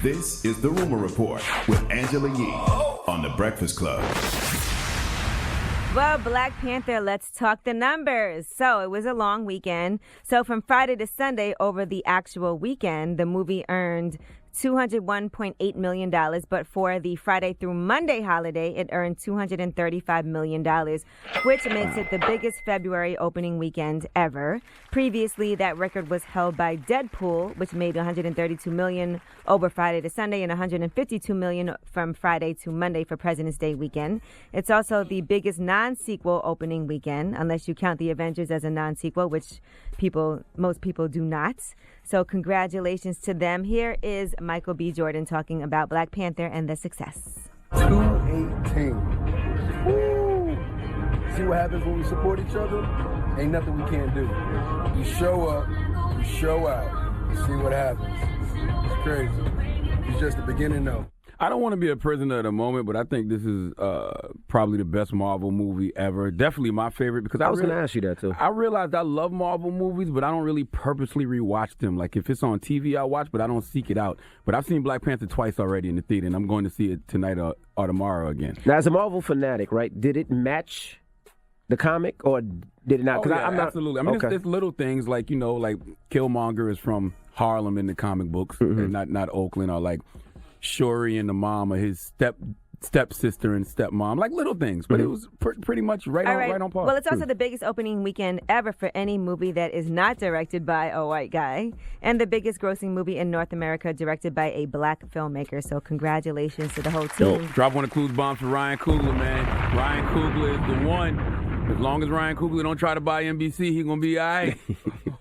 This is The Rumor Report with Angela Yee on The Breakfast Club. Well, Black Panther, let's talk the numbers. So it was a long weekend. So from Friday to Sunday over the actual weekend, the movie earned $201.8 million. But for the Friday through Monday holiday, it earned $235 million, which makes it the biggest February opening weekend ever. Previously, that record was held by Deadpool, which made $132 million over Friday to Sunday and $152 million from Friday to Monday for President's Day weekend. It's also the biggest non-sequel opening weekend, unless you count The Avengers as a non-sequel, which most people do not. So congratulations to them. Here is Michael B. Jordan talking about Black Panther and the success. 218. Woo! See what happens when we support each other? Ain't nothing we can't do. You show up, you show out, you see what happens. It's crazy. It's just the beginning though. I don't want to be a prisoner of the moment, but I think this is probably the best Marvel movie ever. Definitely my favorite because I was going to ask you that too. I realized I love Marvel movies, but I don't really purposely rewatch them. Like if it's on TV, I watch, but I don't seek it out. But I've seen Black Panther twice already in the theater, and I'm going to see it tonight or tomorrow again. Now, as a Marvel fanatic, right? Did it match the comic, or did it not? I'm not, absolutely. I mean, okay. it's little things like like Killmonger is from Harlem in the comic books, and not Oakland, or like Shuri and the mom or his stepsister and stepmom, like little things, but it was pretty much right on par. Well, it's also the biggest opening weekend ever for any movie that is not directed by a white guy, and the biggest grossing movie in North America directed by a black filmmaker. So congratulations to the whole team. Drop one of Clues bombs for Ryan Coogler, man. Ryan Coogler is the one. As long as Ryan Coogler don't try to buy NBC, he's going to be all right.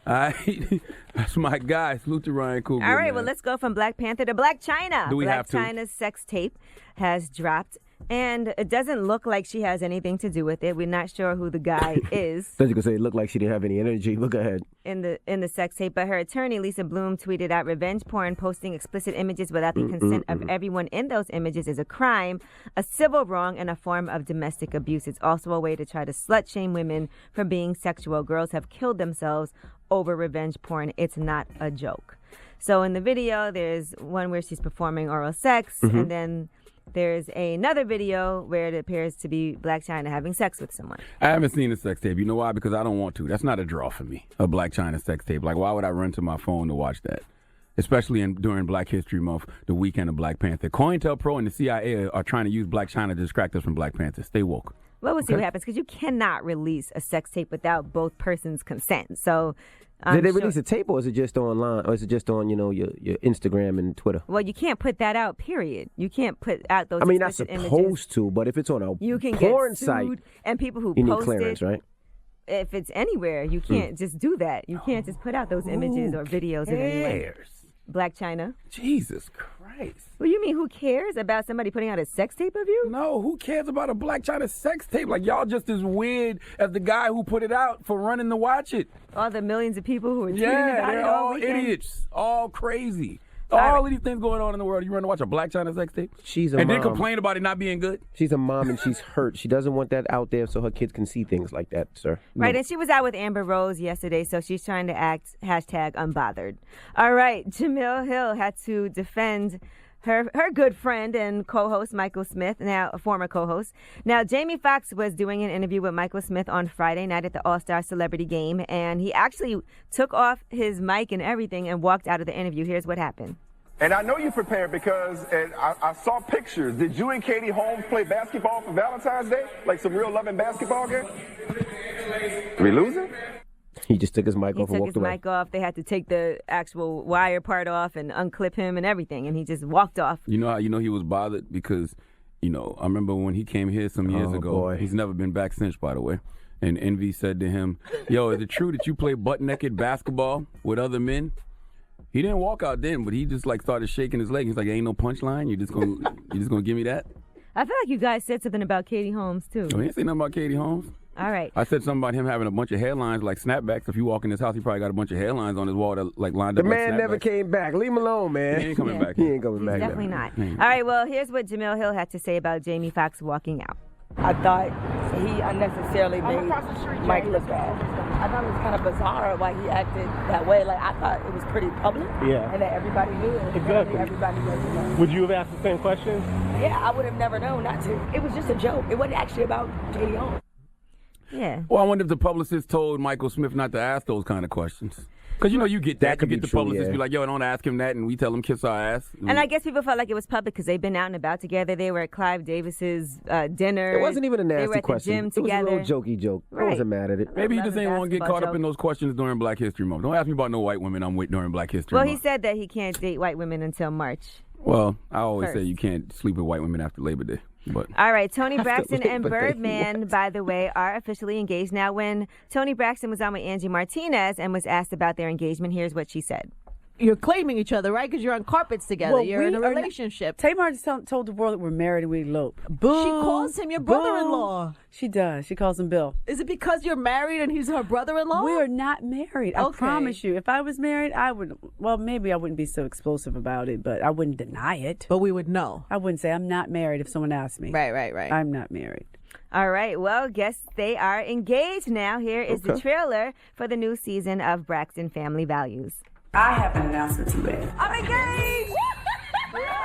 All right. That's my guy. Salute to Ryan Coogler. All right, man. well, let's go from Black Panther to Blac Chyna. Do we have to? Blac Chyna's sex tape has dropped, and it doesn't look like she has anything to do with it. We're not sure who the guy is. I was going to say it looked like she didn't have any energy. Look ahead. In the sex tape, but her attorney, Lisa Bloom, tweeted out revenge porn posting explicit images without the consent of everyone in those images is a crime, a civil wrong, and a form of domestic abuse. It's also a way to try to slut-shame women for being sexual. Girls have killed themselves over revenge porn. It's not a joke. So in the video, there's one where she's performing oral sex, and then there's another video where it appears to be Blac Chyna having sex with someone. I haven't seen a sex tape. You know why? Because I don't want to. That's not a draw for me, a Blac Chyna sex tape. Like, why would I run to my phone to watch that? Especially during Black History Month, the weekend of Black Panther. COINTELPRO and the CIA are trying to use Blac Chyna to distract us from Black Panther. Stay woke. Well, we'll see what happens, because you cannot release a sex tape without both persons' consent. So, did they release a tape, or is it just online, or is it just on your Instagram and Twitter? Well, you can't put that out. Period. You can't put out those. I mean, not explicit supposed images. to, but if it's on a you can porn get sued, site, and people who you need post clearance, it, right? If it's anywhere, you can't just do that. You can't just put out those images or videos of anyone. Blac Chyna. Jesus Christ. Well, you mean who cares about somebody putting out a sex tape of you? No, who cares about a Blac Chyna sex tape? Like, y'all just as weird as the guy who put it out for running to watch it. All the millions of people who are tweeting about they're it all weekend. idiots, all crazy. All All right. of these things going on in the world. You run to watch a Blac Chyna sex tape? She's a and mom. then complain about it not being good? She's a mom and she's hurt. She doesn't want that out there so her kids can see things like that, sir. Right, and she was out with Amber Rose yesterday, so she's trying to act #unbothered. All right, Jemele Hill had to defend her good friend and co-host Michael Smith, now a former co-host. Now, Jamie Foxx was doing an interview with Michael Smith on Friday night at the All-Star Celebrity Game, and he actually took off his mic and everything and walked out of the interview. Here's what happened. And I know you prepared because I saw pictures. Did you and Katie Holmes play basketball for Valentine's Day? Like some real loving basketball game? We losing? He just took his mic He off and took walked his away. mic off. They had to take the actual wire part off and unclip him and everything, and he just walked off. You know how he was bothered? Because, I remember when he came here some years ago. Boy. He's never been back since, by the way. And Envy said to him, yo, is it true that you play butt-naked basketball with other men? He didn't walk out then, but he just started shaking his leg. He's like, ain't no punchline. You just gonna give me that? I feel like you guys said something about Katie Holmes, too. Oh, he didn't say nothing about Katie Holmes. All right. I said something about him having a bunch of hairlines like snapbacks. If you walk in his house, he probably got a bunch of hairlines on his wall that lined The up like man never snapbacks. came back. Leave him alone, man. He ain't coming back. He ain't coming back. Definitely not. All right, well, here's what Jemele Hill had to say about Jamie Foxx walking out. I thought he unnecessarily made Mike look bad. I thought it was kind of bizarre why he acted that way. Like, I thought it was pretty public. Yeah. And that everybody knew it. Exactly. Everybody doesn't know. Would you have asked the same question? Yeah, I would have never known not to. It was just a joke. It wasn't actually about Katie Holmes. Yeah. Well, I wonder if the publicist told Michael Smith not to ask those kind of questions. Because, you get that. could You be get the true, publicist yeah. be like, yo, don't ask him that, and we tell him kiss our ass. And I guess people felt like it was public because they've been out and about together. They were at Clive Davis's dinner. It wasn't even a They were nasty at question. the gym It together. was a little jokey joke. I Right. wasn't mad at it. Maybe he just ain't want to get basketball caught up in joke. those questions during Black History Month. Don't ask me about no white women I'm with during Black History Well, Month. he said that he can't date white women until March. Well, I always say First. you can't sleep with white women after Labor Day. But All right, Toni Braxton and Labor Day, Birdman, by the way, are officially engaged. Now, when Toni Braxton was on with Angie Martinez and was asked about their engagement, here's what she said. You're claiming each other, right? Because you're on carpets together. Well, you're we in a are not- relationship. Tamar just told the world that we're married and we elope. Boo. She calls him your brother-in-law. Boo. She does. She calls him Bill. Is it because you're married and he's her brother-in-law? We are not married. I Okay. promise you. If I was married, I would. Well, maybe I wouldn't be so explosive about it, but I wouldn't deny it. But we would know. I wouldn't say I'm not married if someone asked me. Right. I'm not married. All right, well, guess they are engaged now. Here is the trailer for the new season of Braxton Family Values. I have an announcement to make. I'm engaged!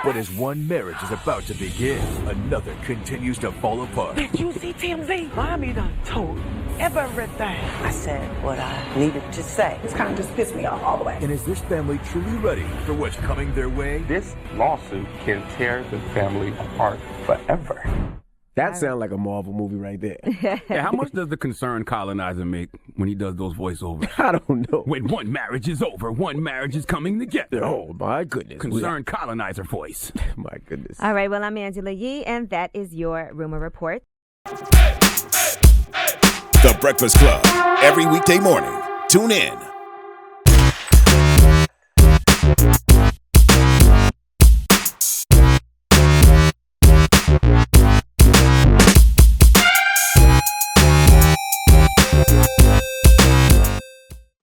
But as one marriage is about to begin, another continues to fall apart. Did you see TMZ? Mommy done told everything. I said what I needed to say. This kind of just pissed me off all the way. And is this family truly ready for what's coming their way? This lawsuit can tear the family apart forever. That sounds like a Marvel movie right there. yeah, how much does the concerned colonizer make when he does those voiceovers? I don't know. When one marriage is over, one marriage is coming together. Oh, my goodness. Concerned colonizer voice. My goodness. All right, well, I'm Angela Yee, and that is your Rumor Report. The Breakfast Club. Every weekday morning. Tune in.